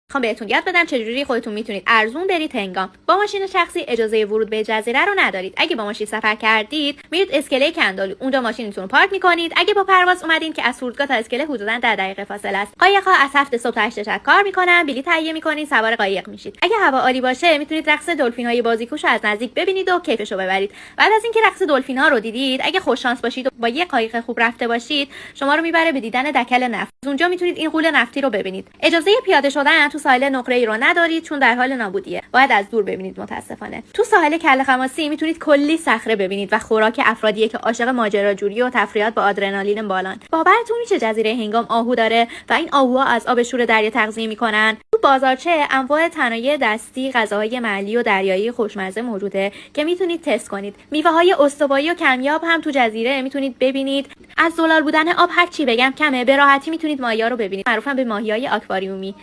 میخوام بهتون یاد بدم چجوری خودتون میتونید ارزون برید هنگام. با ماشین شخصی اجازه ورود به جزیره رو ندارید. اگه با ماشین سفر کردید میرید اسکله کندالو، اونجا ماشینتون رو پارک میکنید. اگه با پرواز اومدین که از فرودگاه تا اسکله حدوداً 10 دقیقه فاصله است. قایق‌ها از 7 صبح تا 8 شب کار میکنن. بلیط تهیه میکنید، سوار قایق میشید. اگه هوا عالی باشه میتونید رقص دلفین‌های بازیکوش رو از نزدیک ببینید و کیفشو ببرید. بعد از اینکه رقص دلفین‌ها رو دیدید، اگه خوش شانس باشید و با یه قایق خوب رفته باشید، شما رو میبره به دیدن دکل نفت. اونجا میتونید این غول نفتی رو ببینید. اجازه پیاده شدن تو ساحل نقره‌ای رو ندارید چون در حال نابودیه. باید از دور ببینید متاسفانه. تو ساحل کله خماسی میتونید کلی صخره ببینید و خوراک افرادیه که عاشق ماجراجویی و تفریحات با آدرنالین بالان. باورتون میشه جزیره هنگام آهو داره و این آهوها از آب شور دریا تغذیه میکنن؟ تو بازارچه انواع تنایع دستی، غذاهای محلی و دریایی خوشمزه موجوده که میتونید تست کنید. میوه‌های استوایی و کمیاب هم تو جزیره میتونید ببینید. از زلال بودن آب هر چی بگم کمه، به راحتی میتونید ماهی‌ها رو ببینید. معروفن به ماهی‌های آکواریومی.